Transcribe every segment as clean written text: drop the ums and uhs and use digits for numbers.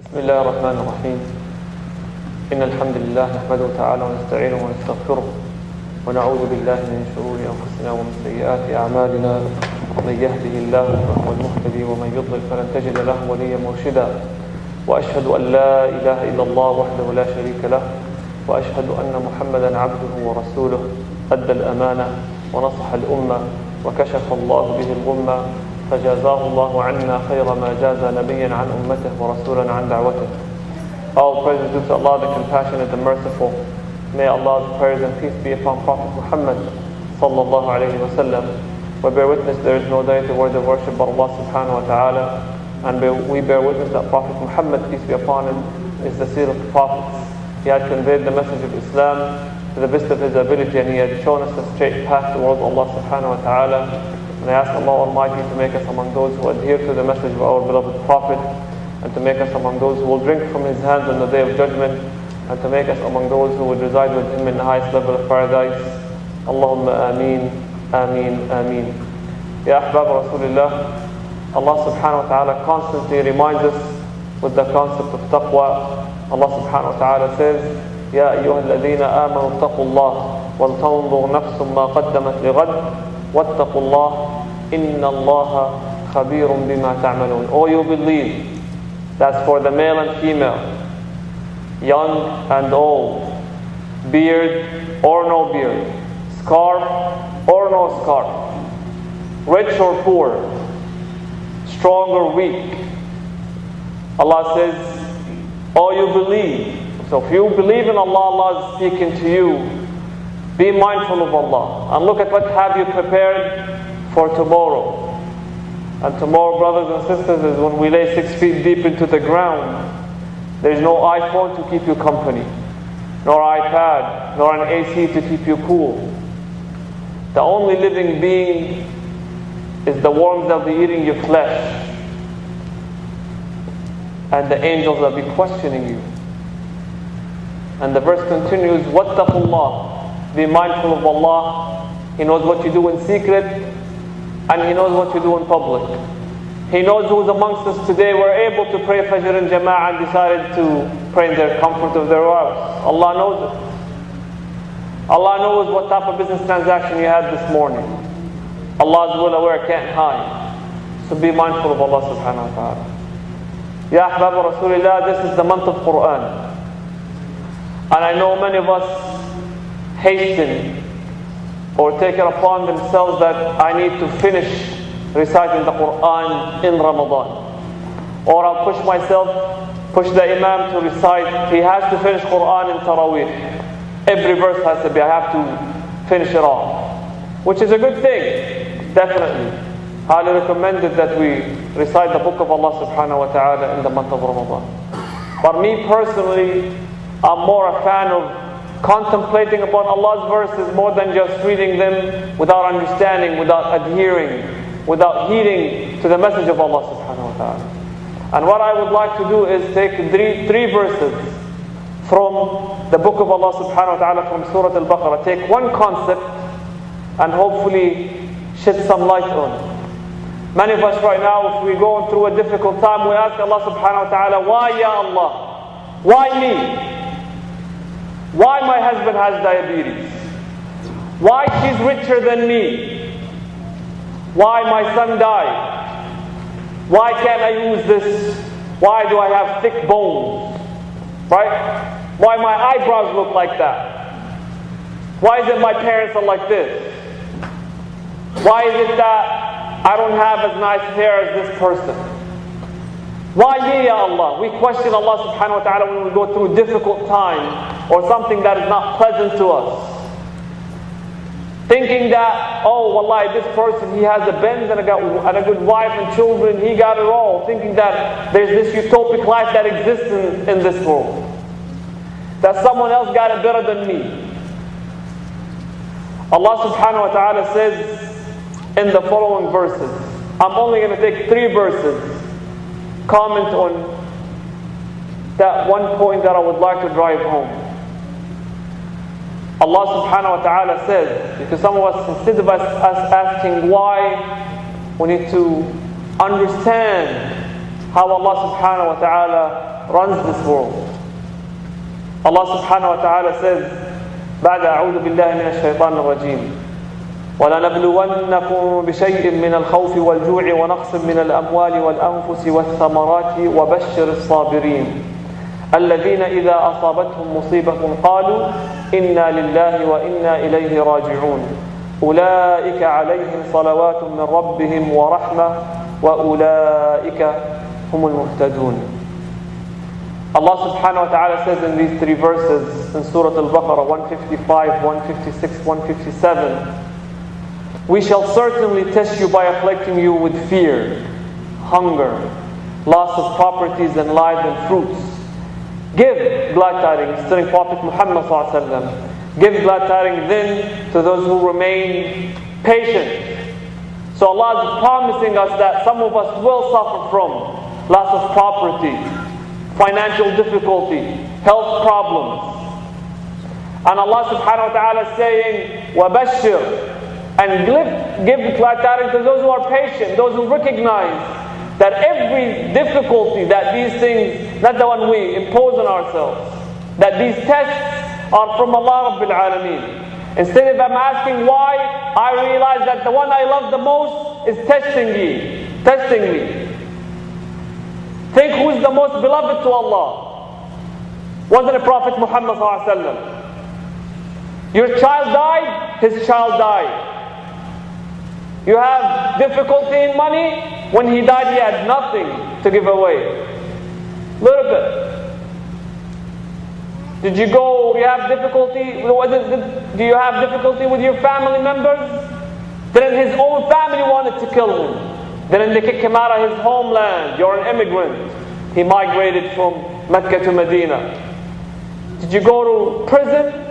بسم الله الرحمن الرحيم إن الحمد لله نحمده تعالى ونستعينه ونستغفره ونعوذ بالله من شرور أنفسنا ومن سيئات أعمالنا من يهده الله فهو المهتدي ومن يضلل فلن تجد له وليا مرشدا وأشهد أن لا إله إلا الله وحده لا شريك له وأشهد أن محمدا عبده ورسوله أدى الأمانة ونصح الأمة وكشف الله به الغمة فجازاه الله عنا خير ما جاز نبيا عن أمته ورسولا عن دعوته. All praise is due to Allah, the compassionate and merciful. May Allah's prayers and peace be upon Prophet Muhammad sallallahu alayhi wa sallam. We bear witness there is no deity worthy of worship but Allah subhanahu wa ta'ala, and we bear witness that Prophet Muhammad, peace be upon him, is the seer of the prophets. He had conveyed the message of Islam to the best of his ability, and he had shown us the straight path towards Allah subhanahu wa ta'ala. And I ask Allah Almighty to make us among those who adhere to the message of our beloved Prophet, and to make us among those who will drink from his hands on the day of judgment, and to make us among those who will reside with him in the highest level of paradise. Allahumma ameen, ameen, ameen. Ya ahbab Rasulullah, Allah subhanahu wa ta'ala constantly reminds us with the concept of taqwa. Allah subhanahu wa ta'ala says, Ya ayyuha alladhina amanu taqullah wal tanzur nafsum ma qaddamat lighad وَاتَّقُوا اللَّهِ إِنَّ اللَّهَ خَبِيرٌ بِمَا تَعْمَلُونَ. Oh, you believe. That's for the male and female, young and old, beard or no beard, scarf or no scarf, rich or poor, strong or weak. Allah says, oh, you believe. So if you believe in Allah, Allah is speaking to you. Be mindful of Allah and look at what have you prepared for tomorrow. And tomorrow, brothers and sisters, is when we lay 6 feet deep into the ground. There's no iPhone to keep you company, nor iPad, nor an AC to keep you cool. The only living being is the worms that will be eating your flesh, and the angels that will be questioning you. And the verse continues, وَاتَّقُوا اللَّهِ. Be mindful of Allah. He knows what you do in secret, and He knows what you do in public. He knows who's amongst us today were able to pray Fajr in Jama'ah and decided to pray in their comfort of their house. Allah knows it. Allah knows what type of business transaction you had this morning. Allah is well aware, can't hide. So be mindful of Allah subhanahu wa ta'ala. Ya ahbab Rasulullah, this is the month of Quran. And I know many of us hasten or take it upon themselves that I need to finish reciting the Quran in Ramadan. Or I'll push myself, push the Imam to recite. He has to finish Quran in Taraweeh. Every verse has to be, I have to finish it off. Which is a good thing, definitely. Highly recommended that we recite the book of Allah subhanahu wa ta'ala in the month of Ramadan. For me personally, I'm more a fan of contemplating upon Allah's verses more than just reading them without understanding, without adhering, without heeding to the message of Allah subhanahu wa ta'ala. And what I would like to do is take three verses from the book of Allah subhanahu wa ta'ala, from Surah Al-Baqarah. Take one concept and hopefully shed some light on it. Many of us right now, if we're going through a difficult time, we ask Allah subhanahu wa ta'ala, why Ya Allah? Why me? Why my husband has diabetes? Why she's richer than me? Why my son died? Why can't I use this? Why do I have thick bones? Right? Why my eyebrows look like that? Why is it my parents are like this? Why is it that I don't have as nice hair as this person? Why me, Ya Allah? We question Allah subhanahu wa ta'ala when we go through a difficult time or something that is not pleasant to us. Thinking that, oh, wallahi, this person, he has a Benz and a good wife and children, he got it all. Thinking that there's this utopic life that exists in this world. That someone else got it better than me. Allah subhanahu wa ta'ala says in the following verses, I'm only going to take 3 verses, comment on that one point that I would like to drive home. Allah subhanahu wa ta'ala says, because some of us, instead of us asking why, we need to understand how Allah subhanahu wa ta'ala runs this world. Allah subhanahu wa ta'ala says, بعد أعوذ بالله من الشيطان الرجيم وَلَنَبْلُوَنَّكُمْ بِشَيْءٍ مِّنَ الْخَوْفِ وَالْجُوعِ وَنَقْصٍ مِّنَ الْأَمْوَالِ وَالْأَنفُسِ وَالثَّمَرَاتِ وَبَشِّرِ الصَّابِرِينَ الَّذِينَ إِذَا أَصَابَتْهُمْ مُصِيبَةٌ قَالُوا إِنَّا لِلَّهِ وَإِنَّا إِلَيْهِ راجعون أُولَئِكَ عَلَيْهِمْ صَلَوَاتٌ مِّن رَّبِّهِمْ وَرَحْمَةٌ وَأُولَئِكَ هُمُ الْمُهْتَدُونَ. Allah subhanahu wa ta'ala says in these three verses in Surah Al-Baqarah 155, 156, 157, we shall certainly test you by afflicting you with fear, hunger, loss of properties and lives and fruits. Give glad tidings, telling Prophet Muhammad sallallahu alaihi wasallam, give glad tidings then to those who remain patient. So Allah is promising us that some of us will suffer from loss of property, financial difficulty, health problems. And Allah subhanahu wa ta'ala is saying, وَبَشِّرْ, and give glad tidings to those who are patient, those who recognize that every difficulty that these things, not the one we impose on ourselves, that these tests are from Allah Rabbil Alameen. Instead of I'm asking why, I realize that the one I love the most is testing me. Think who is the most beloved to Allah. Wasn't it Prophet Muhammad sallallahu alaihi wasallam? Your child died, his child died. You have difficulty in money, when he died he had nothing to give away. Little bit. Did you have difficulty? Do you have difficulty with your family members? Then his own family wanted to kill him. Then they kick him out of his homeland. You're an immigrant. He migrated from Mecca to Medina. Did you go to prison?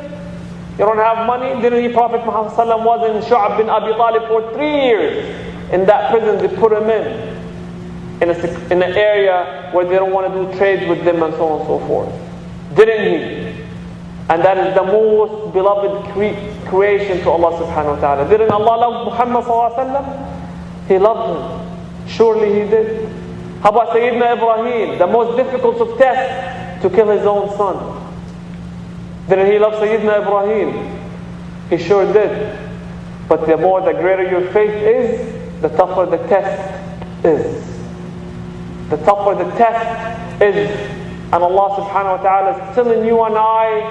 You don't have money? Didn't he, Prophet Muhammad sallallahu was in Shu'ab bin Abi Talib for 3 years. In that prison they put him in an area where they don't want to do trades with them and so on and so forth. Didn't he? And that is the most beloved creation to Allah subhanahu wa ta'ala. Didn't Allah love Muhammad sallallahu alaihi wasallam? He loved him. Surely he did. How about Sayyidina Ibrahim, the most difficult of tests, to kill his own son? Didn't he love Sayyidina Ibrahim? He sure did. But the greater your faith is, the tougher the test is. The tougher the test is. And Allah subhanahu wa ta'ala is telling you and I,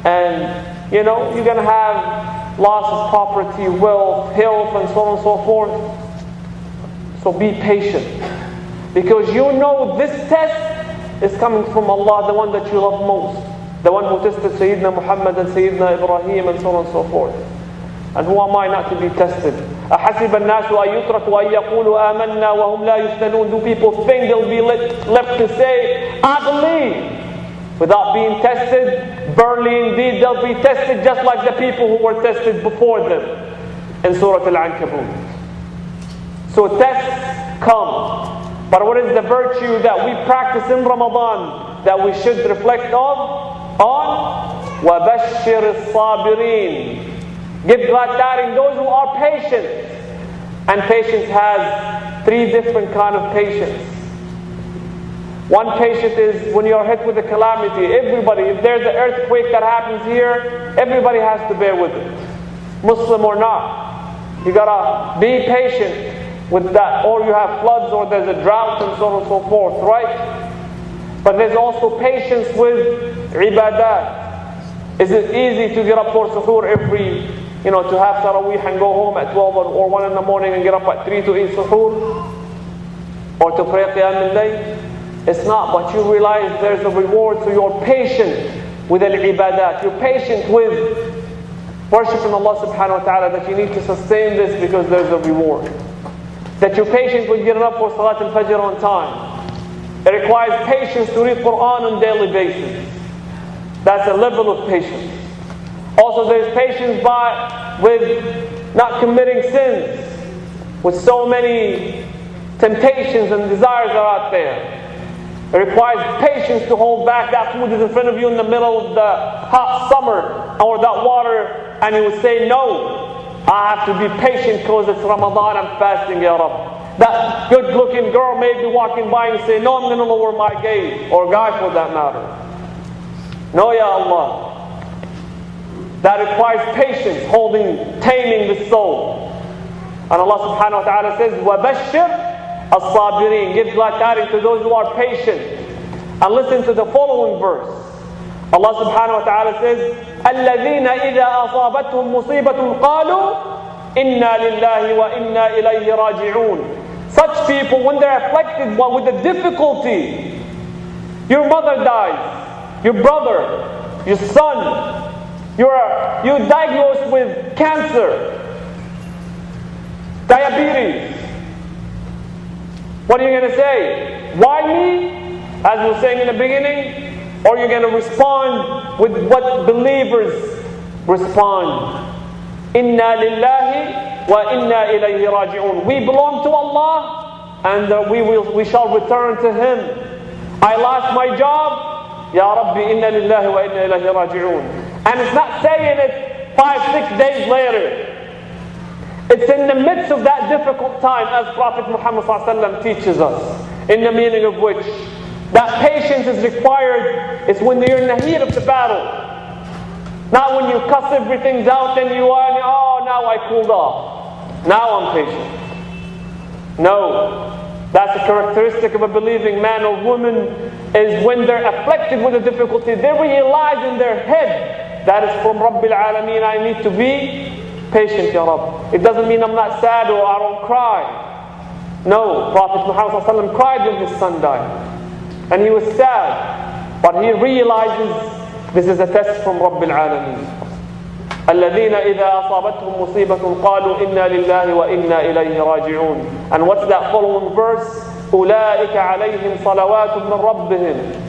and you're going to have loss of property, wealth, health, and so on and so forth. So be patient. Because this test is coming from Allah, the one that you love most. The one who tested Sayyidina Muhammad and Sayyidina Ibrahim and so on and so forth. And who am I not to be tested? أَحَسِبَ النَّاسُ أَن يُتْرَكُوا أَن يَقُولُوا آمَنَّا وَهُمْ لَا يُفْتَنُونَ. Do people think they'll be left to say, I believe, without being tested? Verily indeed they'll be tested just like the people who were tested before them. In Surah Al-Ankabut. So tests come. But what is the virtue that we practice in Ramadan that we should reflect on? وَبَشِّرِ الصَّابِرِينَ. Give glad tidings those who are patient. And patience has 3 different kind of patience. One patience is when you're hit with a calamity. Everybody, if there's an earthquake that happens here, everybody has to bear with it. Muslim or not. You gotta be patient with that. Or you have floods, or there's a drought and so on and so forth, right? But there's also patience with ibadat. Is it easy to get up for suhoor to have Taraweeh and go home at 12 or 1 in the morning and get up at 3 to eat suhoor? Or to pray Qiyam al-Layl? It's not, but you realize there's a reward, so you're patient with al-ibadat. You're patient with worshiping Allah subhanahu wa ta'ala, that you need to sustain this because there's a reward. That you're patient with getting up for Salat al-Fajr on time. It requires patience to read Quran on a daily basis. That's a level of patience. Also there's patience with not committing sins. With so many temptations and desires are out there. It requires patience to hold back. That food is in front of you in the middle of the hot summer, or that water, and you would say, no, I have to be patient because it's Ramadan, I'm fasting, Ya Rabb. That good-looking girl may be walking by and say, no, I'm going to lower my gaze, or guy for that matter. No, Ya Allah. That requires patience, taming the soul. And Allah subhanahu wa ta'ala says, وَبَشِّرْ الصَّابِرِينَ. Give glad tidings to those who are patient. And listen to the following verse. Allah subhanahu wa ta'ala says, الَّذِينَ إِذَا أَصَابَتْهُمْ مُصِيبَةٌ قَالُوا إِنَّا لِلَّهِ وَإِنَّا إِلَيْهِ رَاجِعُونَ. Such people, when they're afflicted with a difficulty, your mother dies, your brother, your son, you're diagnosed with cancer, diabetes. What are you going to say? Why me? As we were saying in the beginning, or you're going to respond with what believers respond. Inna lillahi wa inna ilayhi raji'un. We belong to Allah, and we shall return to Him. I lost my job. Ya Rabbi, inna lillahi wa inna ilayhi raji'un. And it's not saying it 5-6 days later. It's in the midst of that difficult time, as Prophet Muhammad ﷺ teaches us, in the meaning of which that patience is required. It's when you're in the heat of the battle, not when you cuss everything out and you are, oh, now I cooled off, now I'm patient. No, that's a characteristic of a believing man or woman, is when they're afflicted with a difficulty, they realize in their head that is from Rabbil Alameen, I need to be patient, Ya Rabb. It doesn't mean I'm not sad or I don't cry. No, Prophet Muhammad ﷺ cried when his son died. And he was sad. But he realizes this is a test from Rabbil Alameen. الَّذِينَ إِذَا أَصَابَتْهُمْ مُصِيبَةٌ قَالُوا إِنَّا لِلَّهِ وَإِنَّا إِلَيْهِ رَاجِعُونَ. And what's that following verse? أُولَٰئِكَ عَلَيْهِمْ صَلَوَاتٌ مِّن رَبِّهِمْ.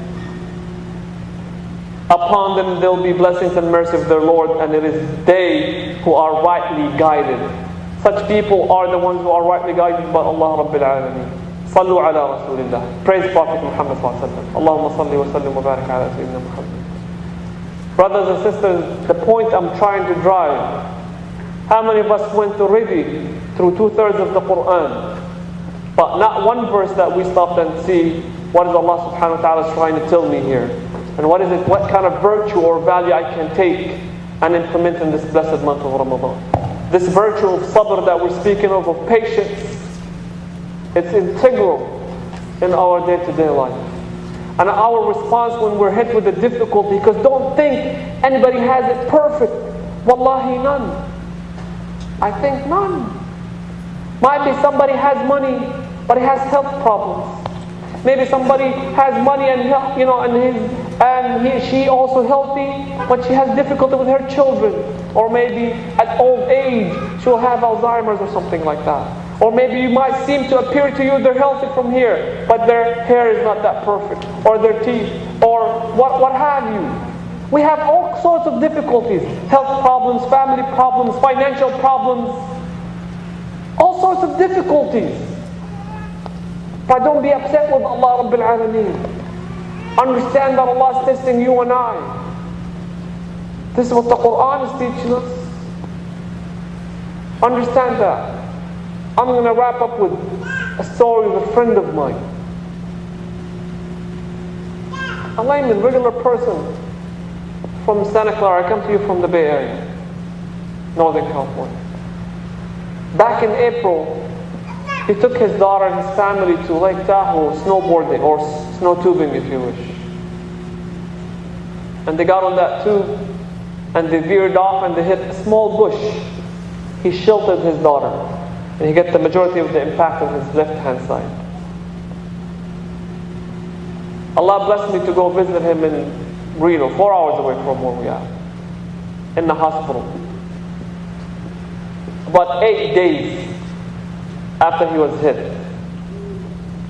Upon them there will be blessings and mercy of their Lord, and it is they who are rightly guided. Such people are the ones who are rightly guided by Allah Rabbil Alameen. Sallu ala Rasulillah. Praise Prophet Muhammad sallallahu alaihi wasallam. Allahumma salli wa sallim wa barik ala Sayyidina Muhammad. Brothers and sisters, the point I'm trying to drive, how many of us went already through 2/3 of the Quran, but not one verse that we stopped and see what is Allah subhanahu wa ta'ala trying to tell me here? And what is it? What kind of virtue or value I can take and implement in this blessed month of Ramadan? This virtue of sabr that we're speaking of patience, it's integral in our day-to-day life. And our response when we're hit with a difficulty, because don't think anybody has it perfect. Wallahi, none. I think none. Might be somebody has money, but he has health problems. Maybe somebody has money and she also healthy, but she has difficulty with her children. Or maybe at old age she'll have Alzheimer's or something like that. Or maybe you might seem to appear to you they're healthy from here, but their hair is not that perfect, or their teeth, or what have you. We have all sorts of difficulties: health problems, family problems, financial problems, all sorts of difficulties. But don't be upset with Allah Rabbil Alameen. Understand that Allah is testing you and I. This is what the Quran is teaching us. Understand that. I'm going to wrap up with a story of a friend of mine. A layman, regular person from Santa Clara. I come to you from the Bay Area, Northern California. Back in April, he took his daughter and his family to Lake Tahoe snowboarding, or snow tubing if you wish. And they got on that tube and they veered off and they hit a small bush. He sheltered his daughter and he got the majority of the impact on his left hand side. Allah blessed me to go visit him in Reno, 4 hours away from where we are, in the hospital. About 8 days after he was hit,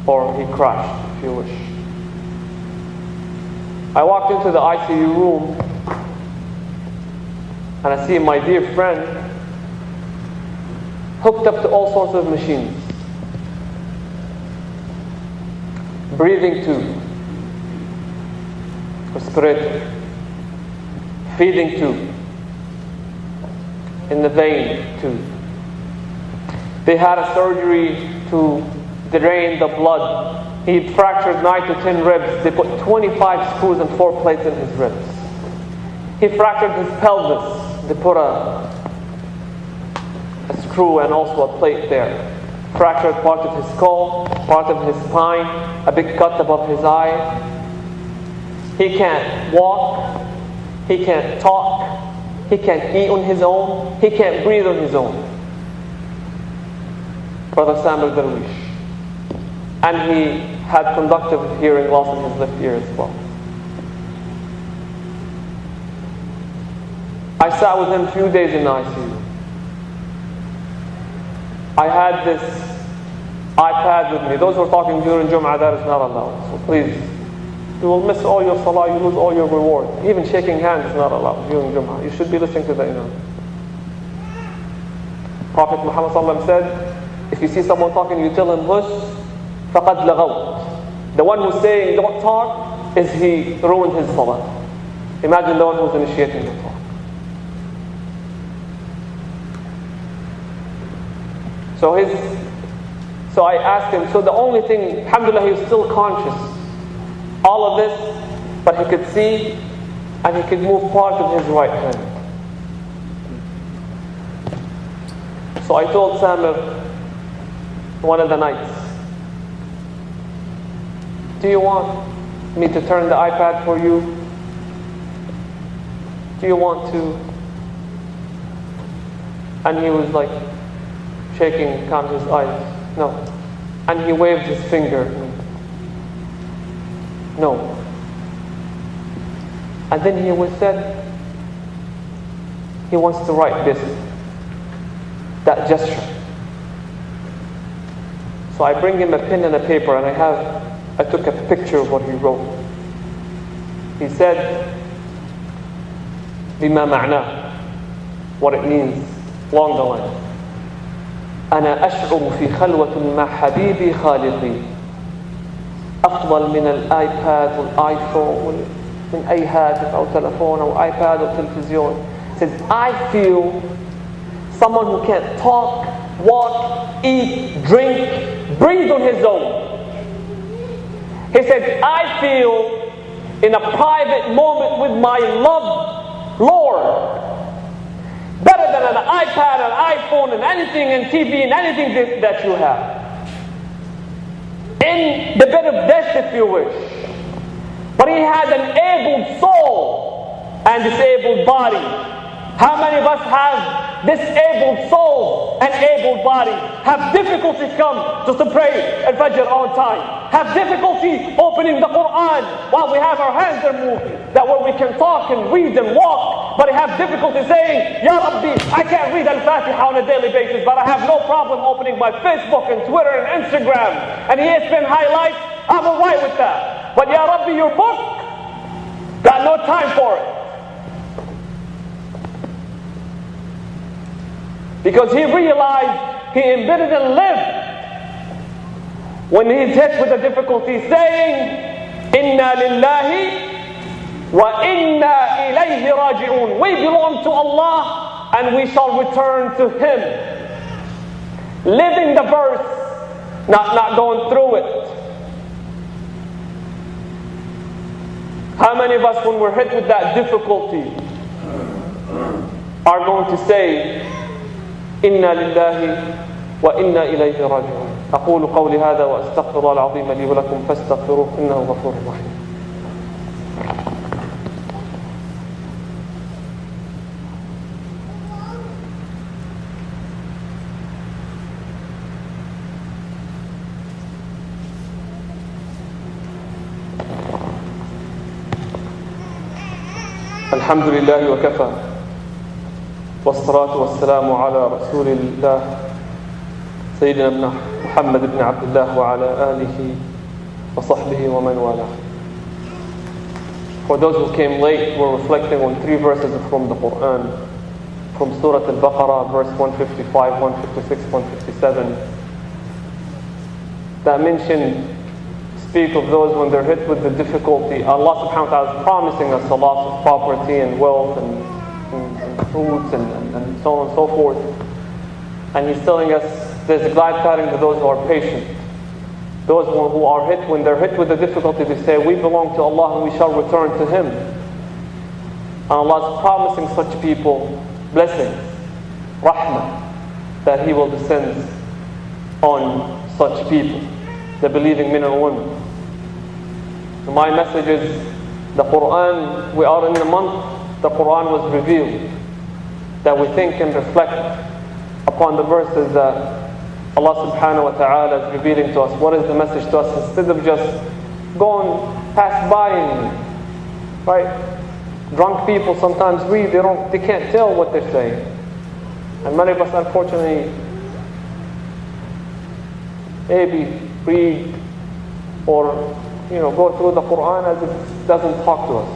or he crashed, if you wish, I walked into the ICU room and I see my dear friend hooked up to all sorts of machines. Breathing tube, respirator, feeding tube, in the vein tube. They had a surgery to drain the blood. He fractured 9 to 10 ribs. They put 25 screws and 4 plates in his ribs. He fractured his pelvis. They put a screw and also a plate there. Fractured part of his skull, part of his spine, a big cut above his eye. He can't walk. He can't talk. He can't eat on his own. He can't breathe on his own. Brother Samir Darwish. And he had conductive hearing loss in his left ear as well. I sat with him a few days in ICU. I had this iPad with me. Those who are talking during Jum'ah, that is not allowed. So please, you will miss all your salah, you lose all your reward. Even shaking hands is not allowed during Jum'ah. You should be listening to the Imam. Prophet Muhammad ﷺ said, if you see someone talking, you tell him, hush, faqad lagawt. The one who's saying, don't talk, is he ruined his salah. Imagine the one who's initiating the talk. So I asked him, so the only thing, alhamdulillah, he was still conscious. All of this, but he could see and he could move part of his right hand. So I told Samir one of the nights, do you want me to turn the iPad for you? Do you want to? And he was like shaking, calm his eyes. No. And he waved his finger. No. And then he was said, he wants to write this, that gesture. So I bring him a pen and a paper, and I took a picture of what he wrote. He said, بما معناه, what it means, along the line. أنا أشعر في خلوة مع حبيبي خالقي أفضل من الآيباد والآيفون من أي هاتف أو تلفون أو آيباد أو تلفزيون. Says, I feel someone who can't talk, walk, eat, drink, breathe on his own. He said, I feel in a private moment with my loved Lord, better than an iPad, an iPhone, and anything, and TV, and anything that you have. In the bed of death, if you wish. But he had an able soul and disabled body. How many of us have disabled souls and able body? Have difficulty come just to pray al-Fajr on time? Have difficulty opening the Quran while we have our hands are moving? That way we can talk and read and walk. But I have difficulty saying, Ya Rabbi, I can't read Al-Fatiha on a daily basis, but I have no problem opening my Facebook and Twitter and Instagram and ESPN highlights. I'm alright with that. But Ya Rabbi, your book, got no time for it. Because he realized he embittered and lived when he's hit with the difficulty, saying, Inna lillahi wa inna ilayhi raji'un. We belong to Allah and we shall return to Him. Living the verse, not going through it. How many of us, when we're hit with that difficulty, are going to say, إنا لله وإنا إليه راجعون. أقول قولي هذا وأستغفر الله العظيم لي ولكم فاستغفروه إنه غفور رحيم. الحمد لله وكفى والصلاة والسلام على رسول الله سيدنا محمد بن عبد الله وعلى آله وصحبه ومن والاه. For those who came late, we're reflecting on 3 verses from the Quran, from Surah Al-Baqarah, verse 155, 156, 157, that speak of those when they're hit with the difficulty. Allah subhanahu wa ta'ala is promising us a loss of property and wealth and fruits and so on and so forth. And He's telling us, There's glad tidings to those who are patient. Those who are hit, when they're hit with a difficulty, they say, we belong to Allah and we shall return to Him. And Allah is promising such people blessings, rahmah, that He will descend on such people, the believing men and women. So my message is, the Quran, we are in the month, the Quran was revealed, that we think and reflect upon the verses that Allah subhanahu wa ta'ala is revealing to us. What is the message to us? Instead of just going pass by and, right? Drunk people sometimes read, they can't tell what they're saying. And many of us unfortunately maybe read or go through the Quran as it doesn't talk to us.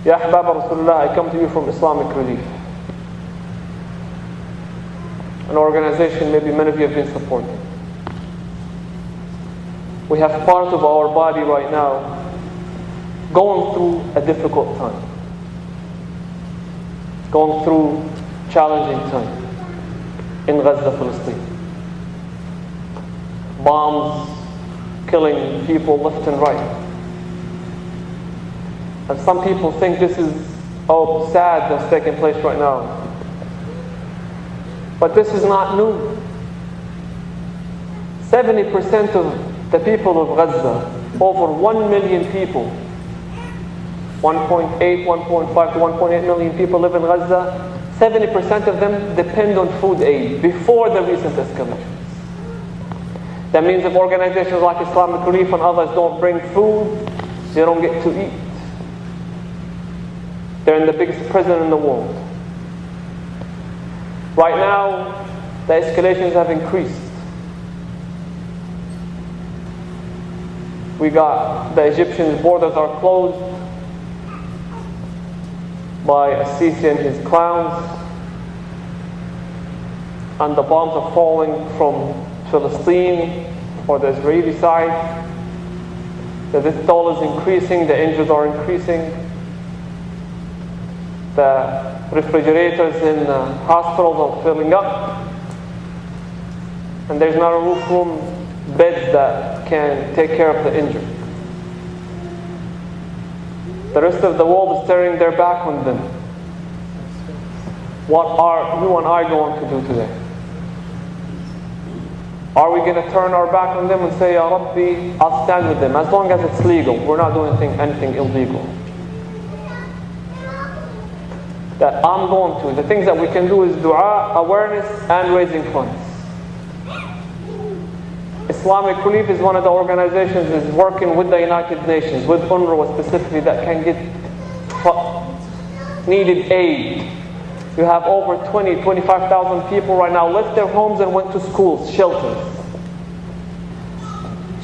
Ya Ahbab Rasulullah, I come to you from Islamic Relief, an organization maybe many of you have been supporting. We have part of our body right now going through a difficult time, going through challenging time in Gaza, Palestine. Bombs killing people left and right. And some people think this is sad that's taking place right now. But this is not new. 70% of the people of Gaza, over 1 million people, 1.8, 1.5 to 1.8 million people live in Gaza. 70% of them depend on food aid before the recent escalations. That means if organizations like Islamic Relief and others don't bring food, they don't get to eat. They're in the biggest prison in the world. Right now, the escalations have increased. We got the Egyptian borders are closed by Sisi and his clowns, and the bombs are falling from Palestine or the Israeli side. The death toll is increasing, the injuries are increasing. The refrigerators in hospitals are filling up, and there's not enough room beds that can take care of the injured. The rest of the world is turning their back on them. What are you and I going to do today? Are we going to turn our back on them and say, Ya Rabbi, I'll stand with them, as long as it's legal. We're not doing anything illegal. That I'm going to. The things that we can do is dua, awareness, and raising funds. Islamic Relief is one of the organizations that is working with the United Nations, with UNRWA specifically, that can get needed aid. You have over 25,000 people right now left their homes and went to schools, shelters.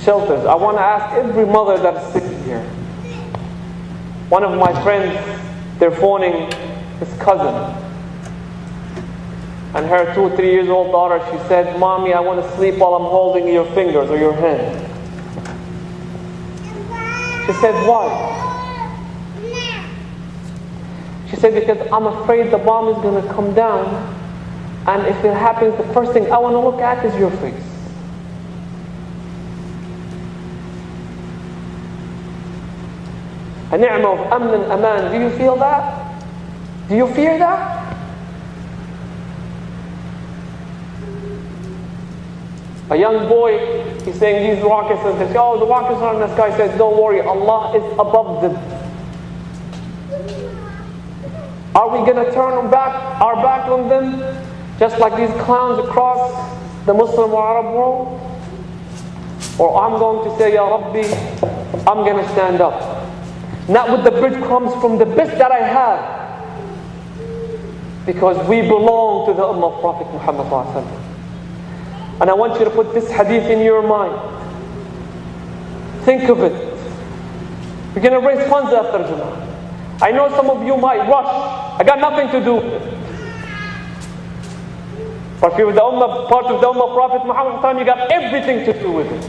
Shelters. I want to ask every mother that is sitting here. One of my friends, they're phoning his cousin, and her 2 or 3 years old daughter, she said, Mommy, I want to sleep while I'm holding your fingers or your hand. She said, why? She said, because I'm afraid the bomb is going to come down, and if it happens, the first thing I want to look at is your face. A ni'mah of amn and aman. Do you feel that? Do you fear that? A young boy, he's saying these rockets, and they say, oh, the rockets are in the sky. He says, don't worry, Allah is above them. Are we going to turn our back on them, just like these clowns across the Muslim or Arab world? Or I'm going to say, Ya Rabbi, I'm going to stand up. Not with the breadcrumbs from the best that I have, because we belong to the Ummah of Prophet Muhammad ﷺ. And I want you to put this hadith in your mind. Think of it. We're going to raise funds after Jum'ah. I know some of you might rush. I got nothing to do with it. But if you're the Ummah, part of the Ummah of Prophet Muhammad ﷺ, you got everything to do with it.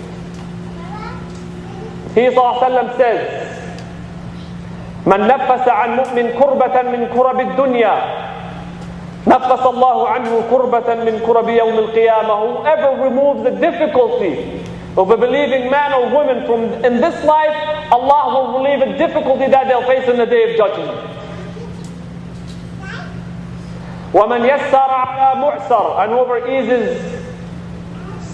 He ﷺ says, من نفس عن مؤمن كربة من كرب الدنيا نَفَّسَ اللَّهُ عَنْهُ كُرْبَةً مِّن كُرَبِ يَوْمِ الْقِيَامَةِ. Whoever removes the difficulty of a believing man or woman from in this life, Allah will relieve a difficulty that they'll face in the day of judgment. وَمَنْ يَسَّرَ عَلَى مُعْسَرٍ. And whoever eases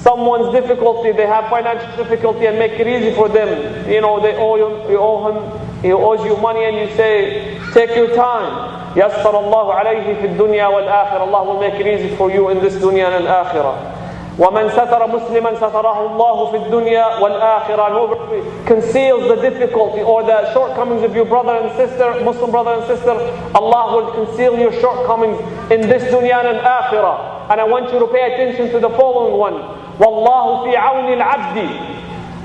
someone's difficulty, they have financial difficulty, and make it easy for them. You know, they owe you owe him, he owes you money, and you say, take your time. يَسَّرَ اللَّهُ عَلَيْهِ فِي الدُّنْيَا وَالْآخِرَةِ. Allah will make it easy for you in this dunya and akhirah. وَمَنْ سَتَرَ مُسْلِمًا سَتَرَهُ اللَّهُ فِي الدُّنْيَا وَالْآخِرَةِ. And whoever conceals the difficulty or the shortcomings of your brother and sister, Muslim brother and sister, Allah will conceal your shortcomings in this dunya and akhirah. And I want you to pay attention to the following one. وَاللَّهُ فِي عَوْنِ الْعَبْدِ.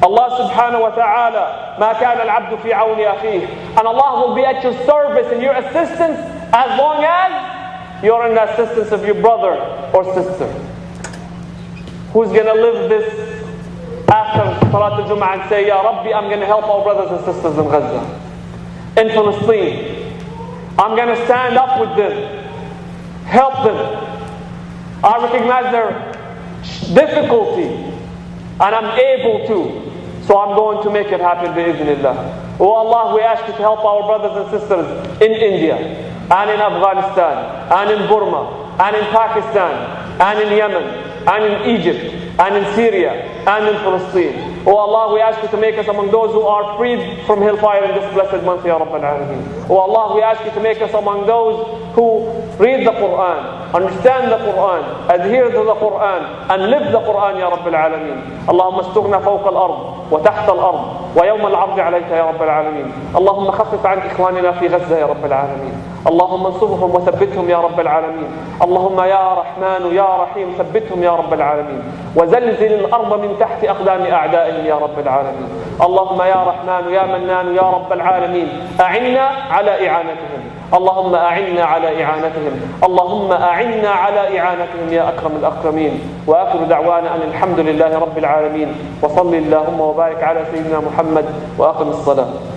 Allah subhanahu wa ta'ala, مَا كَانَ الْعَبْدُ فِي عَوْنِ أَخِيهِ. And Allah will be at your service and your assistance as long as you're in the assistance of your brother or sister. Who's going to live this after Salat al-Jum'ah and say, Ya Rabbi, I'm going to help our brothers and sisters in Gaza, in Palestine. I'm going to stand up with them, help them. I recognize their difficulty, and I'm able to. So I'm going to make it happen, bi'idhnillah. Oh Allah, we ask you to help our brothers and sisters in India, and in Afghanistan, and in Burma, and in Pakistan, and in Yemen, and in Egypt, and in Syria, and in Palestine. Oh Allah, we ask you to make us among those who are freed from hellfire in this blessed month, Ya Rabbal Alameen. Oh Allah, we ask you to make us among those who read the Quran, understand the Quran, adhere to the Quran, and live the Quran, Ya Rabbal Alameen. Allahumma astughna fawqa al-ard, wa tahta al-ard, wa yawma al-'ardi 'alayka, Ya Rabbal Alameen. Allahumma khaffif 'an ikhwanina fi Gaza, Ya Rabbal Alameen. اللهم انصرهم وثبتهم يا رب العالمين. اللهم يا رحمن يا رحيم ثبتهم يا رب العالمين، وزلزل الأرض من تحت أقدام أعدائهم يا رب العالمين. اللهم يا رحمن يا منان يا رب العالمين، أعنا على إعانتهم. اللهم أعنا على إعانتهم. اللهم أعنا على إعانتهم يا أكرم الأكرمين. وآخر دعوانا أن الحمد لله رب العالمين، وصل اللهم وبارك على سيدنا محمد وأقم الصلاة.